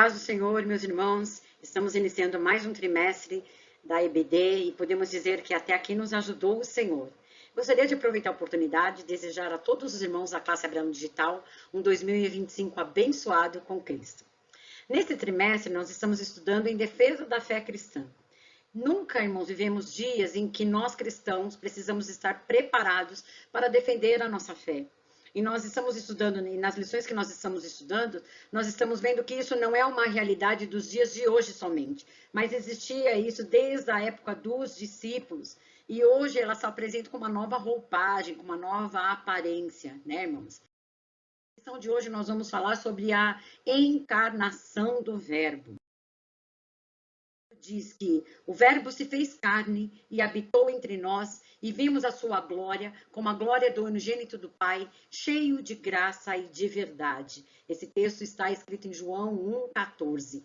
paz do Senhor, meus irmãos, estamos iniciando mais um trimestre da EBD e podemos dizer que até aqui nos ajudou o Senhor. Gostaria de aproveitar a oportunidade e desejar a todos os irmãos da classe Abraão Digital um 2025 abençoado com Cristo. Neste trimestre, nós estamos estudando em defesa da fé cristã. Nunca, irmãos, vivemos dias em que nós cristãos precisamos estar preparados para defender a nossa fé. E nós estamos estudando, e nas lições que nós estamos estudando, nós estamos vendo que isso não é uma realidade dos dias de hoje somente, mas existia isso desde a época dos discípulos, e hoje ela se apresenta com uma nova roupagem, com uma nova aparência, né, irmãos? Na lição de hoje nós vamos falar sobre a encarnação do Verbo. Diz que o Verbo se fez carne e habitou entre nós, e vimos a sua glória, como a glória do unigênito do Pai, cheio de graça e de verdade. Esse texto está escrito em João 1,14.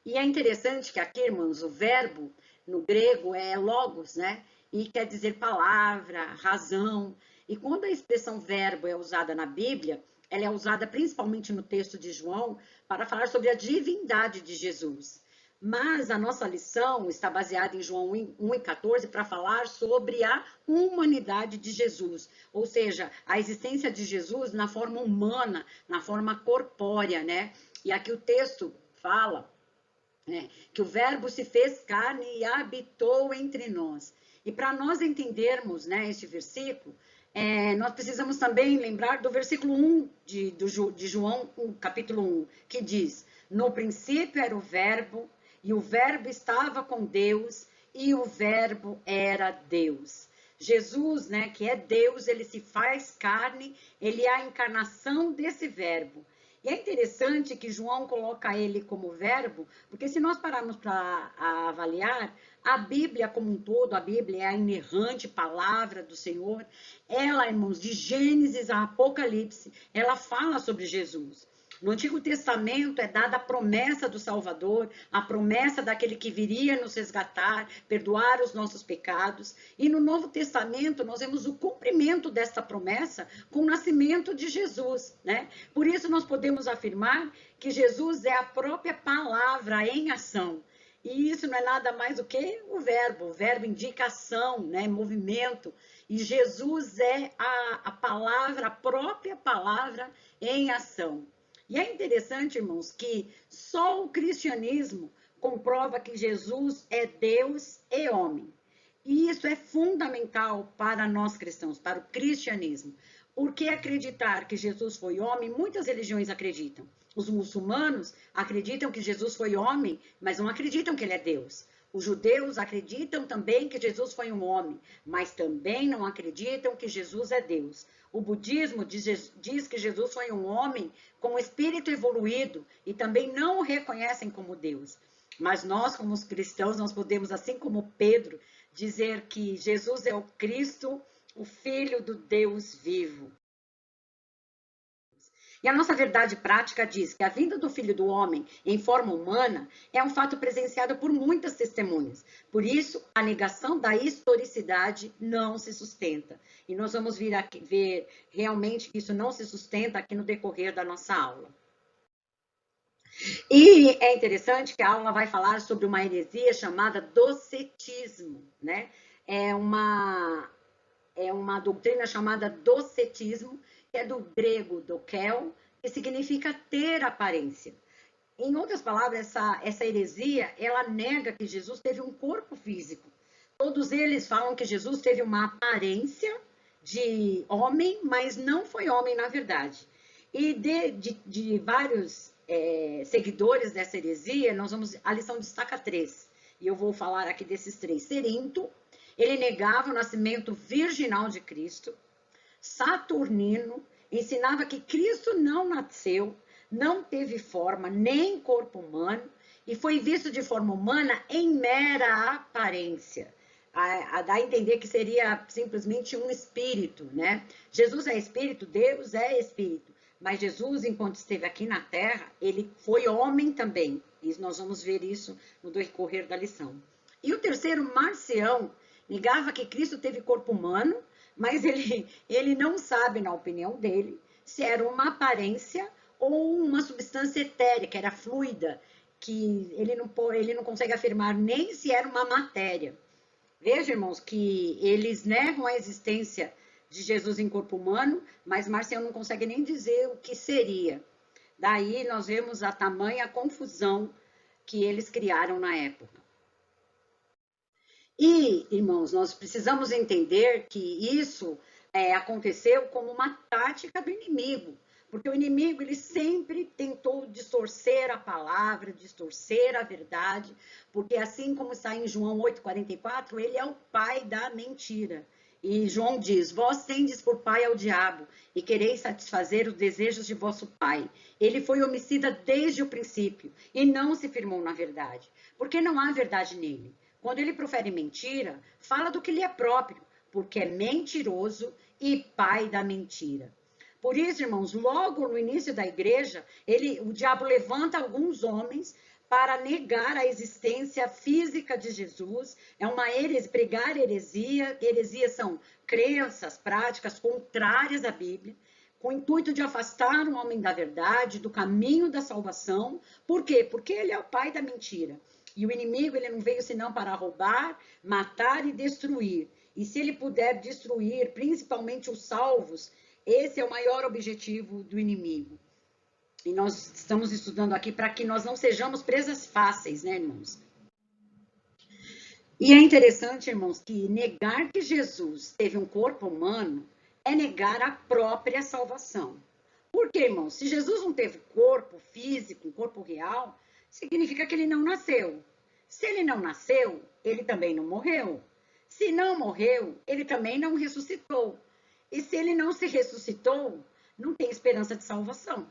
E é interessante que aqui, irmãos, o verbo no grego é logos, né? E quer dizer palavra, razão. E quando a expressão verbo é usada na Bíblia, ela é usada principalmente no texto de João para falar sobre a divindade de Jesus. Mas a nossa lição está baseada em João 1,14 para falar sobre a humanidade de Jesus, ou seja, a existência de Jesus na forma humana, na forma corpórea, né? E aqui o texto fala, né, que o Verbo se fez carne e habitou entre nós. E para nós entendermos, né, este versículo, nós precisamos também lembrar do versículo 1 de João, capítulo 1, que diz: no princípio era o Verbo, e o Verbo estava com Deus, e o Verbo era Deus. Jesus, né, que é Deus, ele se faz carne, ele é a encarnação desse Verbo. E é interessante que João coloca ele como Verbo, porque se nós pararmos para avaliar, a Bíblia como um todo, a Bíblia é a inerrante palavra do Senhor, ela, irmãos, de Gênesis a Apocalipse, ela fala sobre Jesus. No Antigo Testamento é dada a promessa do Salvador, a promessa daquele que viria nos resgatar, perdoar os nossos pecados. E no Novo Testamento nós vemos o cumprimento desta promessa com o nascimento de Jesus, né? Por isso nós podemos afirmar que Jesus é a própria palavra em ação. E isso não é nada mais do que o verbo indica ação, né? Movimento. E Jesus é a palavra, a própria palavra em ação. E é interessante, irmãos, que só o cristianismo comprova que Jesus é Deus e homem. E isso é fundamental para nós cristãos, para o cristianismo. Porque acreditar que Jesus foi homem, muitas religiões acreditam. Os muçulmanos acreditam que Jesus foi homem, mas não acreditam que ele é Deus. Os judeus acreditam também que Jesus foi um homem, mas também não acreditam que Jesus é Deus. O budismo diz que Jesus foi um homem com espírito evoluído e também não o reconhecem como Deus. Mas nós, como os cristãos, nós podemos, assim como Pedro, dizer que Jesus é o Cristo, o Filho do Deus vivo. E a nossa verdade prática diz que a vinda do Filho do Homem em forma humana é um fato presenciado por muitas testemunhas. Por isso, a negação da historicidade não se sustenta. E nós vamos vir aqui, ver realmente que isso não se sustenta aqui no decorrer da nossa aula. E é interessante que a aula vai falar sobre uma heresia chamada docetismo, né? É uma doutrina chamada docetismo, que é do grego dokel, que significa ter aparência. Em outras palavras, essa heresia, ela nega que Jesus teve um corpo físico. Todos eles falam que Jesus teve uma aparência de homem, mas não foi homem na verdade. E de vários seguidores dessa heresia, a lição destaca 3. E eu vou falar aqui desses 3. Cerinto, ele negava o nascimento virginal de Cristo. Saturnino ensinava que Cristo não nasceu, não teve forma nem corpo humano e foi visto de forma humana em mera aparência. A dar a entender que seria simplesmente um espírito, né? Jesus é espírito, Deus é espírito. Mas Jesus, enquanto esteve aqui na Terra, ele foi homem também. E nós vamos ver isso no decorrer da lição. E o terceiro, Marcião, negava que Cristo teve corpo humano, mas ele não sabe, na opinião dele, se era uma aparência ou uma substância etérica, era fluida. que ele não consegue afirmar nem se era uma matéria. Veja, irmãos, que eles negam a existência de Jesus em corpo humano, mas Marcião não consegue nem dizer o que seria. Daí nós vemos a tamanha confusão que eles criaram na época. E, irmãos, nós precisamos entender que isso aconteceu como uma tática do inimigo, porque o inimigo ele sempre tentou distorcer a palavra, distorcer a verdade, porque assim como está em João 8,44, ele é o pai da mentira. E João diz: vós tendes por pai ao diabo, e quereis satisfazer os desejos de vosso pai. Ele foi homicida desde o princípio, e não se firmou na verdade, porque não há verdade nele. Quando ele profere mentira, fala do que lhe é próprio, porque é mentiroso e pai da mentira. Por isso, irmãos, logo no início da igreja, o diabo levanta alguns homens para negar a existência física de Jesus. É uma pregar heresia. Heresias são crenças, práticas contrárias à Bíblia, com o intuito de afastar o homem da verdade, do caminho da salvação. Por quê? Porque ele é o pai da mentira. E o inimigo, ele não veio senão para roubar, matar e destruir. E se ele puder destruir, principalmente os salvos, esse é o maior objetivo do inimigo. E nós estamos estudando aqui para que nós não sejamos presas fáceis, né, irmãos? E é interessante, irmãos, que negar que Jesus teve um corpo humano é negar a própria salvação. Por quê, irmãos? Se Jesus não teve corpo físico, um corpo real, significa que ele não nasceu. Se ele não nasceu, ele também não morreu. Se não morreu, ele também não ressuscitou. E se ele não se ressuscitou, não tem esperança de salvação.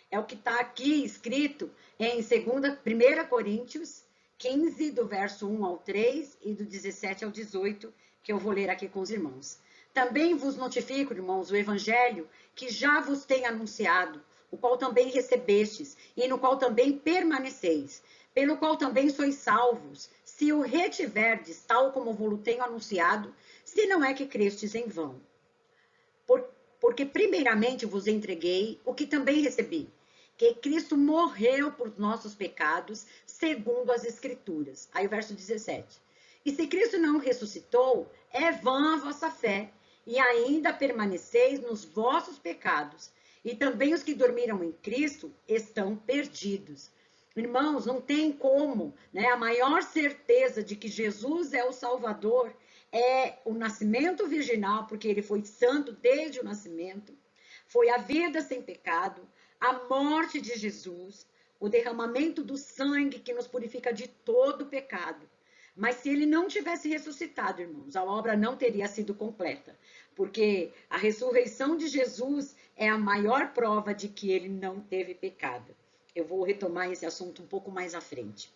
É o que está aqui escrito em 1 Coríntios 15, do verso 1 ao 3 e do 17 ao 18, que eu vou ler aqui com os irmãos. Também vos notifico, irmãos, o evangelho que já vos tenho anunciado, o qual também recebestes, e no qual também permaneceis, pelo qual também sois salvos, se o retiverdes, tal como vos tenho anunciado, se não é que crestes em vão. Porque primeiramente vos entreguei o que também recebi, que Cristo morreu por nossos pecados, segundo as Escrituras. Aí o verso 17. E se Cristo não ressuscitou, é vã a vossa fé, e ainda permaneceis nos vossos pecados. E também os que dormiram em Cristo estão perdidos. Irmãos, não tem como, né? A maior certeza de que Jesus é o Salvador é o nascimento virginal, porque ele foi santo desde o nascimento. Foi a vida sem pecado, a morte de Jesus, o derramamento do sangue que nos purifica de todo pecado. Mas se ele não tivesse ressuscitado, irmãos, a obra não teria sido completa, porque a ressurreição de Jesus é a maior prova de que ele não teve pecado. Eu vou retomar esse assunto um pouco mais à frente.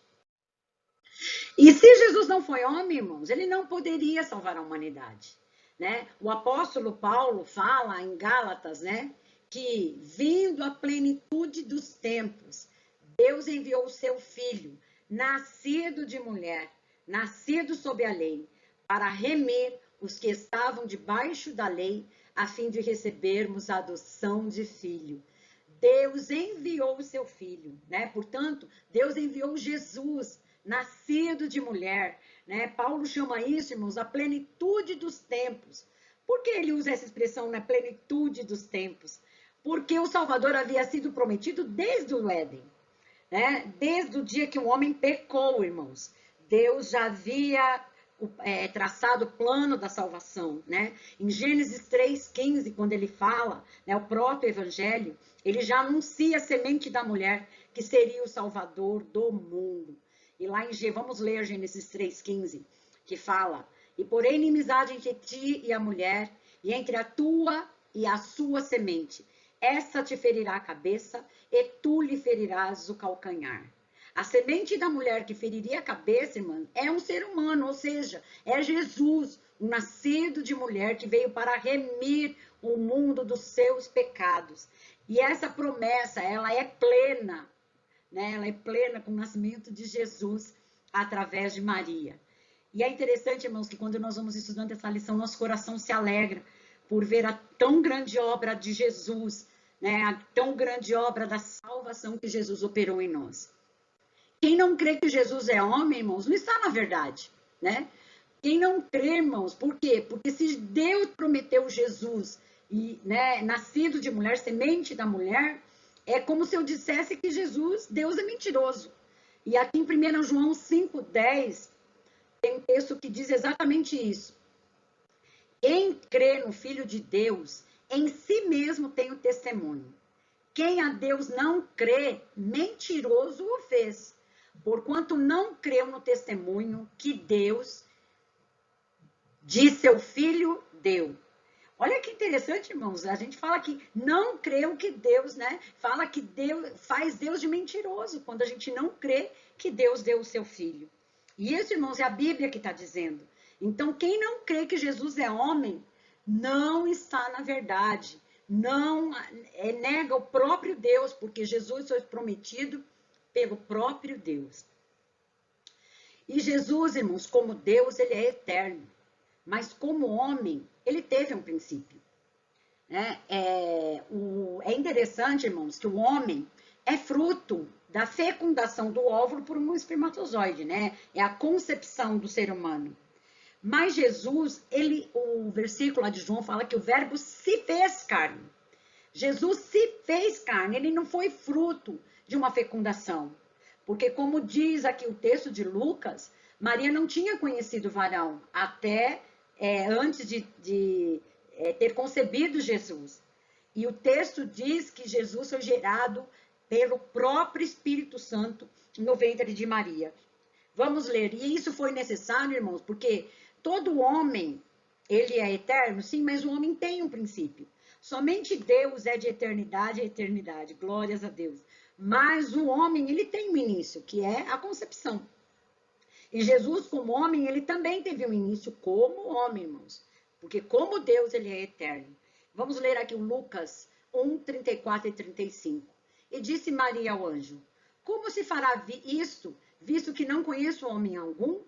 E se Jesus não foi homem, irmãos, ele não poderia salvar a humanidade, né? O apóstolo Paulo fala em Gálatas, né, que vindo a plenitude dos tempos, Deus enviou o seu filho, nascido de mulher, nascido sob a lei, para remir os que estavam debaixo da lei, a fim de recebermos a adoção de filho. Deus enviou o seu filho, né? Portanto, Deus enviou Jesus, nascido de mulher, né? Paulo chama isso, irmãos, a plenitude dos tempos. Por que ele usa essa expressão, na plenitude dos tempos? Porque o Salvador havia sido prometido desde o Éden, né? Desde o dia que o homem pecou, irmãos. Deus já havia traçado o plano da salvação, né? Em Gênesis 3,15, quando ele fala, né, o próprio evangelho, ele já anuncia a semente da mulher, que seria o Salvador do mundo. E lá vamos ler Gênesis 3,15, que fala: e porém inimizade entre ti e a mulher, e entre a tua e a sua semente. Essa te ferirá a cabeça, e tu lhe ferirás o calcanhar. A semente da mulher que feriria a cabeça, irmã, é um ser humano, ou seja, é Jesus, um nascido de mulher que veio para remir o mundo dos seus pecados. E essa promessa, ela é plena, né? Ela é plena com o nascimento de Jesus através de Maria. E é interessante, irmãos, que quando nós vamos estudando essa lição, nosso coração se alegra por ver a tão grande obra de Jesus, né? A tão grande obra da salvação que Jesus operou em nós. Quem não crê que Jesus é homem, irmãos, não está na verdade, né? Quem não crê, irmãos, por quê? Porque se Deus prometeu Jesus, e, né, nascido de mulher, semente da mulher, é como se eu dissesse que Jesus, Deus é mentiroso. E aqui em 1 João 5,10, tem um texto que diz exatamente isso. Quem crê no Filho de Deus, em si mesmo tem o testemunho. Quem a Deus não crê, mentiroso o fez, porquanto não creu no testemunho que Deus de seu Filho deu. Olha que interessante, irmãos. A gente fala que não creu que Deus, né? Fala que Deus faz Deus de mentiroso quando a gente não crê que Deus deu o seu Filho. E isso, irmãos, é a Bíblia que está dizendo. Então, quem não crê que Jesus é homem, não está na verdade. Não nega o próprio Deus, porque Jesus foi prometido pelo próprio Deus. E Jesus, irmãos, como Deus, ele é eterno. Mas como homem, ele teve um princípio. É interessante, irmãos, que o homem é fruto da fecundação do óvulo por um espermatozoide, né? É a concepção do ser humano. Mas Jesus, o versículo lá de João fala que o verbo se fez carne. Jesus se fez carne, ele não foi fruto de uma fecundação. Porque como diz aqui o texto de Lucas, Maria não tinha conhecido o varão até antes de ter concebido Jesus. E o texto diz que Jesus foi gerado pelo próprio Espírito Santo no ventre de Maria. Vamos ler. E isso foi necessário, irmãos, porque todo homem, ele é eterno, sim, mas o homem tem um princípio. Somente Deus é de eternidade a eternidade, glórias a Deus. Mas o homem, ele tem um início, que é a concepção. E Jesus, como homem, ele também teve um início como homem, irmãos. Porque como Deus, ele é eterno. Vamos ler aqui o Lucas 1, 34 e 35. E disse Maria ao anjo, como se fará isto, visto que não conheço homem algum?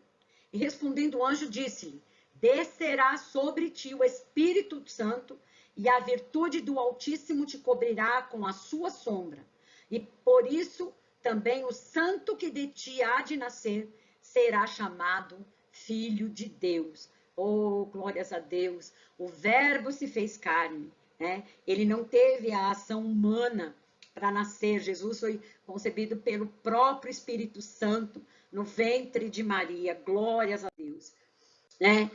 E respondendo o anjo, disse-lhe, descerá sobre ti o Espírito Santo, e a virtude do Altíssimo te cobrirá com a sua sombra. E por isso também o santo que de ti há de nascer será chamado Filho de Deus. Oh, glórias a Deus! O verbo se fez carne, né? Ele não teve a ação humana para nascer. Jesus foi concebido pelo próprio Espírito Santo no ventre de Maria. Glórias a Deus, né?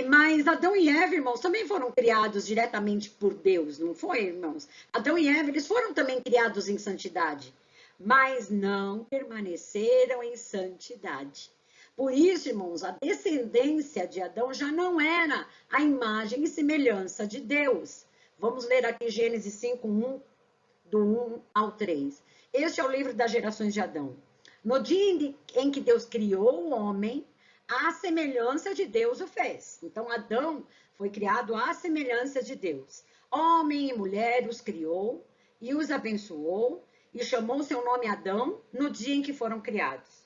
Mas Adão e Eva, irmãos, também foram criados diretamente por Deus, não foi, irmãos? Adão e Eva, eles foram também criados em santidade, mas não permaneceram em santidade. Por isso, irmãos, a descendência de Adão já não era a imagem e semelhança de Deus. Vamos ler aqui Gênesis 5:1, do 1 ao 3. Este é o livro das gerações de Adão. No dia em que Deus criou o homem, à semelhança de Deus o fez. Então, Adão foi criado à semelhança de Deus. Homem e mulher os criou e os abençoou e chamou seu nome Adão no dia em que foram criados.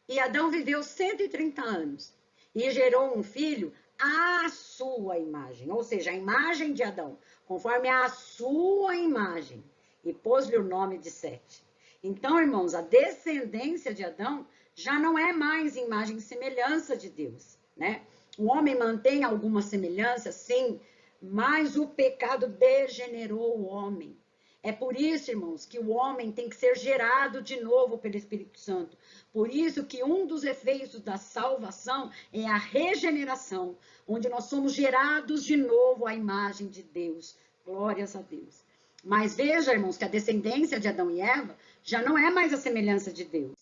E Adão viveu 130 anos e gerou um filho à sua imagem, ou seja, a imagem de Adão, conforme a sua imagem, e pôs-lhe o nome de Sete. Então, irmãos, a descendência de Adão já não é mais imagem e semelhança de Deus, né? O homem mantém alguma semelhança, sim, mas o pecado degenerou o homem. É por isso, irmãos, que o homem tem que ser gerado de novo pelo Espírito Santo. Por isso que um dos efeitos da salvação é a regeneração, onde nós somos gerados de novo à imagem de Deus. Glórias a Deus. Mas veja, irmãos, que a descendência de Adão e Eva já não é mais a semelhança de Deus.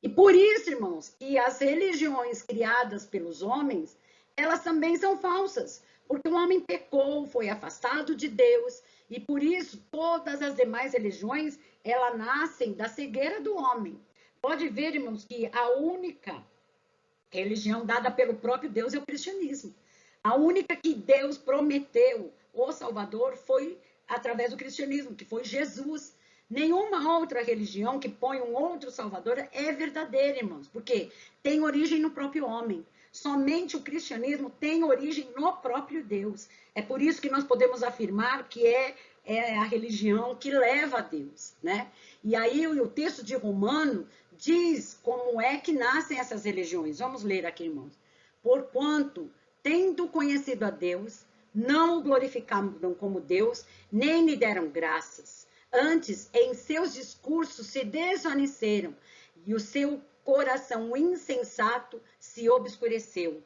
E por isso, irmãos, que as religiões criadas pelos homens, elas também são falsas, porque o homem pecou, foi afastado de Deus, e por isso todas as demais religiões, elas nascem da cegueira do homem. Pode ver, irmãos, que a única religião dada pelo próprio Deus é o cristianismo. A única que Deus prometeu, o Salvador, foi através do cristianismo, que foi Jesus. Nenhuma outra religião que põe um outro Salvador é verdadeira, irmãos, porque tem origem no próprio homem. Somente o cristianismo tem origem no próprio Deus. É por isso que nós podemos afirmar que é a religião que leva a Deus, né? E aí o texto de Romano diz como é que nascem essas religiões. Vamos ler aqui, irmãos. Porquanto, tendo conhecido a Deus, não o glorificaram como Deus, nem lhe deram graças. Antes, em seus discursos se desvaneceram, e o seu coração insensato se obscureceu.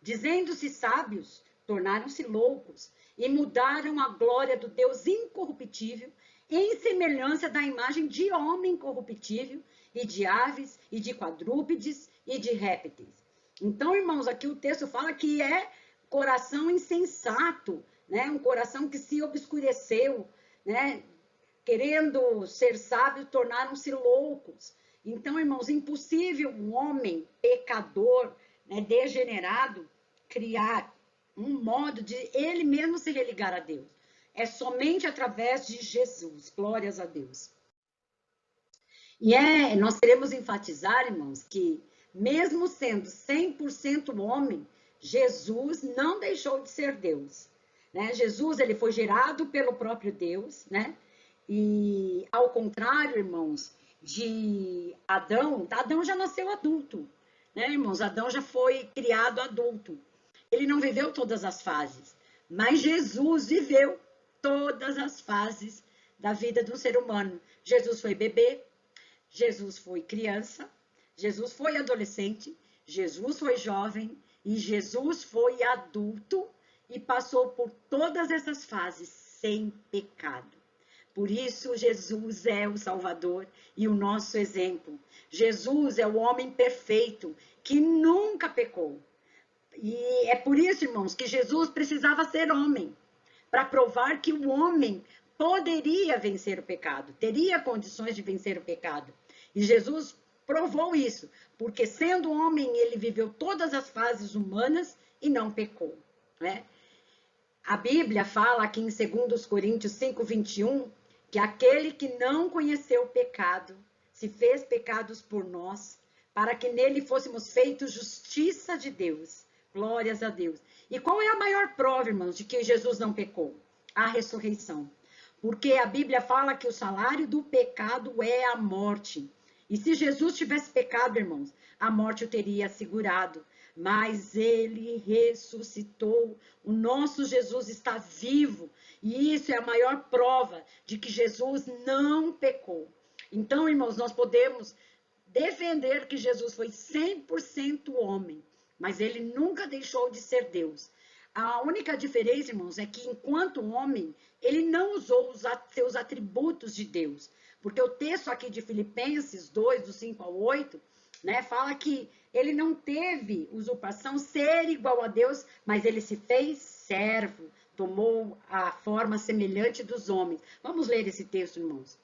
Dizendo-se sábios, tornaram-se loucos, e mudaram a glória do Deus incorruptível em semelhança da imagem de homem corruptível, e de aves, e de quadrúpedes, e de répteis. Então, irmãos, aqui o texto fala que é coração insensato, né? Um coração que se obscureceu, né? Querendo ser sábios, tornaram-se loucos. Então, irmãos, impossível um homem pecador, né, degenerado, criar um modo de ele mesmo se religar a Deus. É somente através de Jesus. Glórias a Deus. E nós queremos enfatizar, irmãos, que mesmo sendo 100% homem, Jesus não deixou de ser Deus, né? Jesus, ele foi gerado pelo próprio Deus, né? E ao contrário, irmãos, de Adão, Adão já nasceu adulto, né, irmãos? Adão já foi criado adulto. Ele não viveu todas as fases, mas Jesus viveu todas as fases da vida do ser humano. Jesus foi bebê, Jesus foi criança, Jesus foi adolescente, Jesus foi jovem e Jesus foi adulto e passou por todas essas fases sem pecado. Por isso, Jesus é o Salvador e o nosso exemplo. Jesus é o homem perfeito que nunca pecou. E é por isso, irmãos, que Jesus precisava ser homem, para provar que o homem poderia vencer o pecado, teria condições de vencer o pecado. E Jesus provou isso, porque sendo homem, ele viveu todas as fases humanas e não pecou, né? A Bíblia fala aqui em 2 Coríntios 5:21, que aquele que não conheceu o pecado, se fez pecados por nós, para que nele fôssemos feitos justiça de Deus. Glórias a Deus. E qual é a maior prova, irmãos, de que Jesus não pecou? A ressurreição. Porque a Bíblia fala que o salário do pecado é a morte. E se Jesus tivesse pecado, irmãos, a morte o teria assegurado. Mas ele ressuscitou. O nosso Jesus está vivo. E isso é a maior prova de que Jesus não pecou. Então, irmãos, nós podemos defender que Jesus foi 100% homem, mas ele nunca deixou de ser Deus. A única diferença, irmãos, é que enquanto homem, ele não usou os seus atributos de Deus. Porque o texto aqui de Filipenses 2, do 5 ao 8, né, fala que ele não teve usurpação ser igual a Deus, mas ele se fez servo, tomou a forma semelhante dos homens. Vamos ler esse texto, irmãos.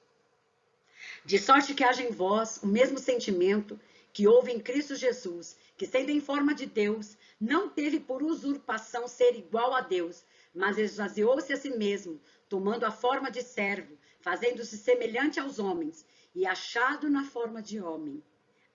De sorte que haja em vós o mesmo sentimento que houve em Cristo Jesus, que sendo em forma de Deus, não teve por usurpação ser igual a Deus, mas esvaziou-se a si mesmo, tomando a forma de servo, fazendo-se semelhante aos homens, e achado na forma de homem.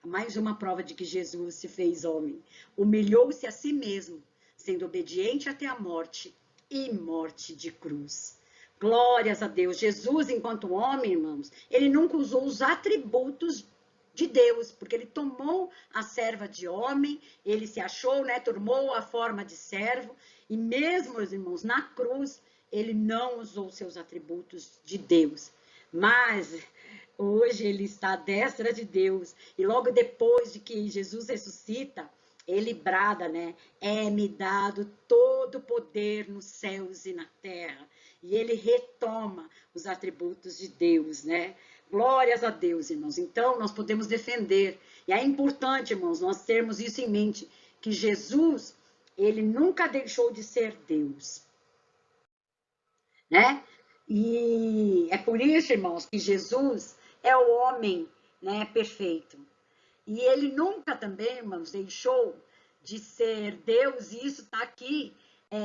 Mais uma prova de que Jesus se fez homem. Humilhou-se a si mesmo, sendo obediente até a morte, e morte de cruz. Glórias a Deus. Jesus, enquanto homem, irmãos, ele nunca usou os atributos de Deus, porque ele tomou a serva de homem, ele se achou, né, tomou a forma de servo, e mesmo, meus irmãos, na cruz, ele não usou seus atributos de Deus. Mas hoje ele está à destra de Deus, e logo depois de que Jesus ressuscita, ele brada, né? É-me dado todo o poder nos céus e na terra. E ele retoma os atributos de Deus, né? Glórias a Deus, irmãos. Então, nós podemos defender. E é importante, irmãos, nós termos isso em mente, que Jesus, ele nunca deixou de ser Deus, né? E é por isso, irmãos, que Jesus é o homem, né, perfeito. E ele nunca também, irmãos, deixou de ser Deus, e isso está aqui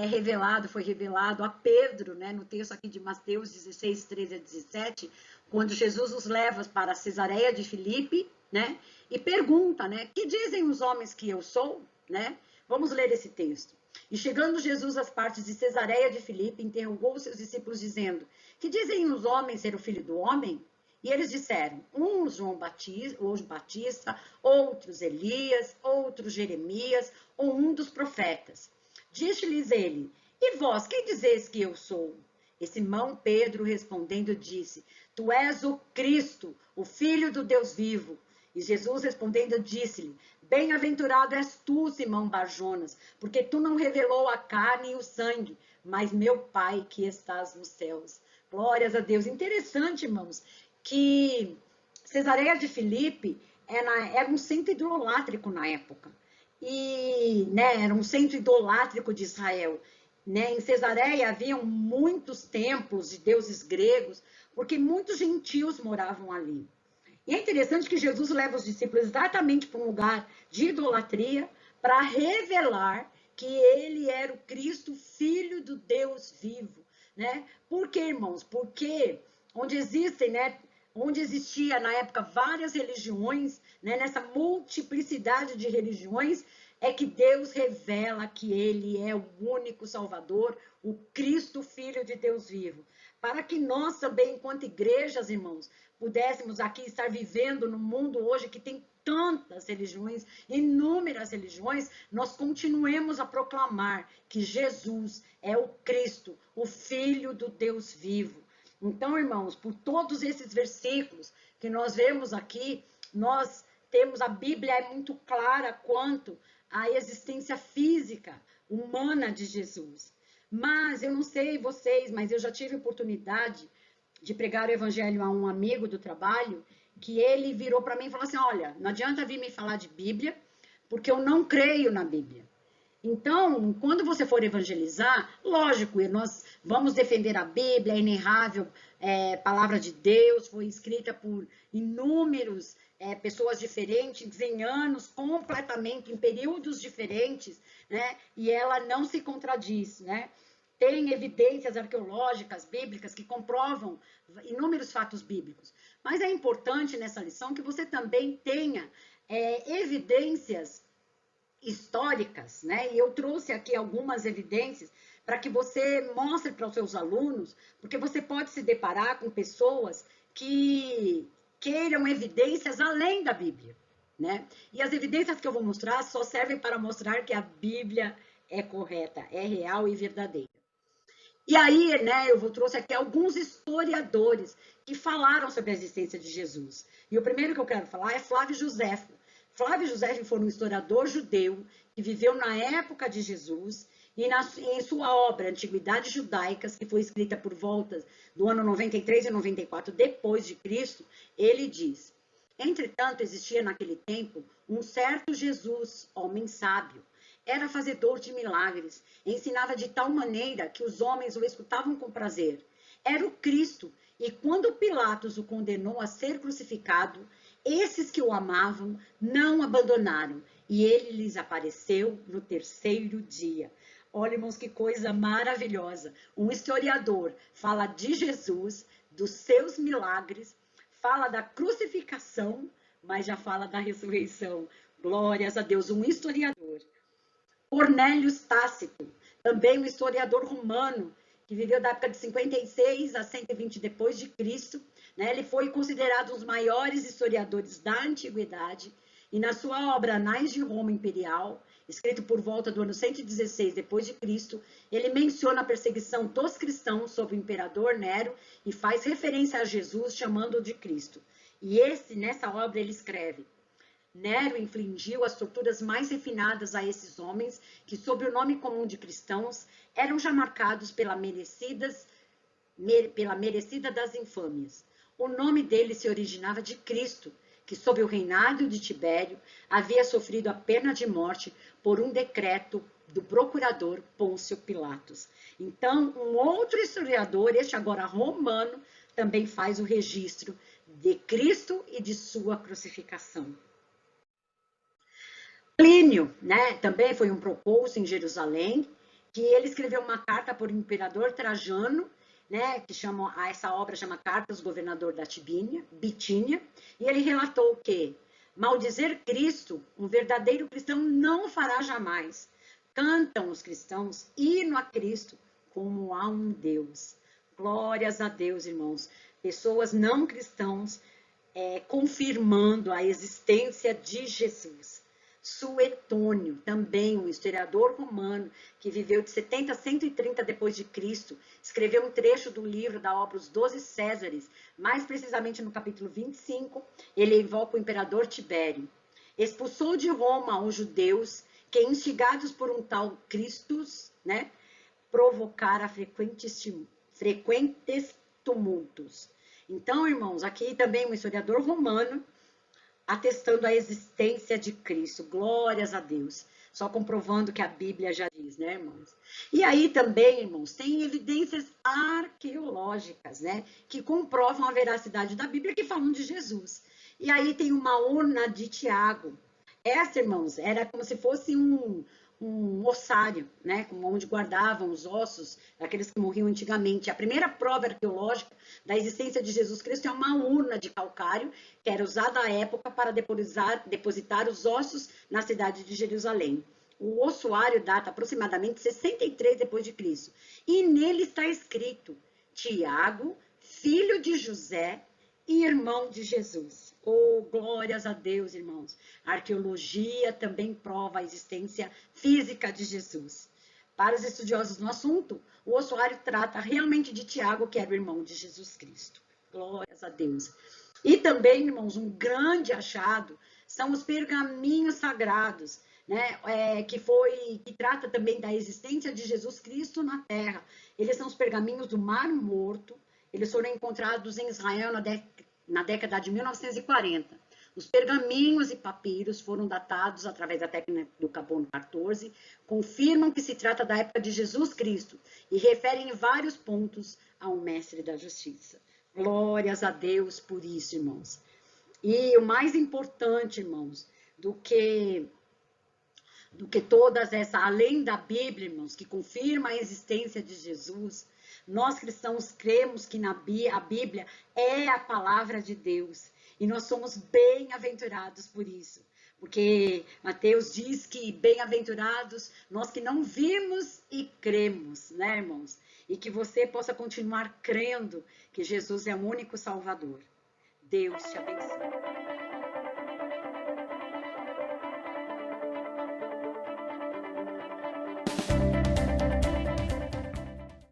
revelado, foi revelado a Pedro, né, no texto aqui de Mateus 16, 13 a 17, quando Jesus os leva para Cesareia de Filipe, né, e pergunta, né, que dizem os homens que eu sou, né? Vamos ler esse texto. E chegando Jesus às partes de Cesareia de Filipe, interrogou os seus discípulos dizendo, que dizem os homens ser o filho do homem? E eles disseram, uns João Batista, outros Elias, outros Jeremias, ou um dos profetas. Disse-lhes ele, e vós, quem dizeis que eu sou? E Simão Pedro respondendo disse, tu és o Cristo, o Filho do Deus vivo. E Jesus respondendo disse-lhe, bem-aventurado és tu, Simão Barjonas, porque tu não revelou a carne e o sangue, mas meu Pai que estás nos céus. Glórias a Deus. Interessante, irmãos, que Cesareia de Filipe era um centro idolátrico na época. E, né, era um centro idolátrico de Israel. Né? Em Cesareia haviam muitos templos de deuses gregos, porque muitos gentios moravam ali. E é interessante que Jesus leva os discípulos exatamente para um lugar de idolatria para revelar que ele era o Cristo, Filho do Deus vivo. Né? Por quê, irmãos? Porque onde existia na época várias religiões, né? Nessa multiplicidade de religiões, é que Deus revela que ele é o único Salvador, o Cristo, Filho de Deus vivo. Para que nós também, enquanto igrejas, irmãos, pudéssemos aqui estar vivendo no mundo hoje que tem tantas religiões, inúmeras religiões, nós continuemos a proclamar que Jesus é o Cristo, o Filho do Deus vivo. Então, irmãos, por todos esses versículos que nós vemos aqui, nós temos, a Bíblia é muito clara quanto à existência física, humana de Jesus. Mas, eu não sei vocês, mas eu já tive oportunidade de pregar o evangelho a um amigo do trabalho, que ele virou para mim e falou assim, olha, não adianta vir me falar de Bíblia, porque eu não creio na Bíblia. Então, quando você for evangelizar, lógico, nós vamos defender a Bíblia, a inerrável palavra de Deus, foi escrita por inúmeros pessoas diferentes, em anos completamente, em períodos diferentes, né? E ela não se contradiz, né? Tem evidências arqueológicas, bíblicas, que comprovam inúmeros fatos bíblicos. Mas é importante nessa lição que você também tenha evidências históricas, né? E eu trouxe aqui algumas evidências para que você mostre para os seus alunos, porque você pode se deparar com pessoas que queiram evidências além da Bíblia, né? E as evidências que eu vou mostrar só servem para mostrar que a Bíblia é correta, é real e verdadeira. E aí, né, eu trouxe aqui alguns historiadores que falaram sobre a existência de Jesus. E o primeiro que eu quero falar é Flávio Joséfo. Flávio Joséfo foi um historiador judeu que viveu na época de Jesus e em sua obra Antiguidades Judaicas, que foi escrita por volta do ano 93 e 94 depois de Cristo, ele diz: entretanto, existia naquele tempo um certo Jesus, homem sábio. Era fazedor de milagres, ensinava de tal maneira que os homens o escutavam com prazer. Era o Cristo, e quando Pilatos o condenou a ser crucificado, esses que o amavam não o abandonaram, e ele lhes apareceu no terceiro dia. Olha, irmãos, que coisa maravilhosa. Um historiador fala de Jesus, dos seus milagres, fala da crucificação, mas já fala da ressurreição. Glórias a Deus, um historiador. Cornélio Tácito, também um historiador romano, que viveu da época de 56 a 120 depois de Cristo, né? Ele foi considerado um dos maiores historiadores da antiguidade, e na sua obra Anais de Roma Imperial, escrito por volta do ano 116 depois de Cristo, ele menciona a perseguição dos cristãos sob o imperador Nero e faz referência a Jesus chamando-o de Cristo. E nessa obra ele escreve: Nero infligiu as torturas mais refinadas a esses homens que, sob o nome comum de cristãos, eram já marcados pela merecida das infâmias. O nome dele se originava de Cristo, que, sob o reinado de Tibério, havia sofrido a pena de morte por um decreto do procurador Pôncio Pilatos. Então, um outro historiador, este agora romano, também faz o registro de Cristo e de sua crucificação. Plínio, né, também foi um procônsul em Jerusalém, que ele escreveu uma carta por imperador Trajano, né, que essa obra chama Cartas do Governador da Bitínia, e ele relatou que maldizer Cristo, um verdadeiro cristão não fará jamais. Cantam os cristãos hino a Cristo como a um Deus. Glórias a Deus, irmãos. pessoas não cristãos confirmando a existência de Jesus. Suetônio, também um historiador romano que viveu de 70 a 130 depois de Cristo, escreveu um trecho do livro da obra Os 12 Césares, mais precisamente no capítulo 25, ele invoca o imperador Tibério. Expulsou de Roma os judeus que, instigados por um tal Christus, né, provocara frequentes tumultos. Então, irmãos, aqui também um historiador romano atestando a existência de Cristo. Glórias a Deus. Só comprovando que a Bíblia já diz, né, irmãos? E aí também, irmãos, tem evidências arqueológicas, né, que comprovam a veracidade da Bíblia, que falam de Jesus. E aí tem uma urna de Tiago. Essa, irmãos, era como se fosse um ossário, né, onde guardavam os ossos daqueles que morriam antigamente. A primeira prova arqueológica da existência de Jesus Cristo é uma urna de calcário que era usada à época para depositar os ossos na cidade de Jerusalém. O ossuário data aproximadamente 63 depois de Cristo. E nele está escrito: Tiago, filho de José e irmão de Jesus. Oh, glórias a Deus, irmãos. A arqueologia também prova a existência física de Jesus. Para os estudiosos no assunto, o ossuário trata realmente de Tiago, que era o irmão de Jesus Cristo. Glórias a Deus. E também, irmãos, um grande achado são os pergaminhos sagrados, né, que trata também da existência de Jesus Cristo na Terra. Eles são os pergaminhos do Mar Morto. Eles foram encontrados em Israel na década de 1940. Os pergaminhos e papiros foram datados através da técnica do carbono 14, confirmam que se trata da época de Jesus Cristo e referem em vários pontos ao mestre da justiça. Glórias a Deus por isso, irmãos. E o mais importante, irmãos, do que todas essas, além da Bíblia, irmãos, que confirma a existência de Jesus, nós cristãos cremos que a Bíblia é a palavra de Deus. E nós somos bem-aventurados por isso. Porque Mateus diz que bem-aventurados nós que não vimos e cremos, né, irmãos? E que você possa continuar crendo que Jesus é o único Salvador. Deus te abençoe.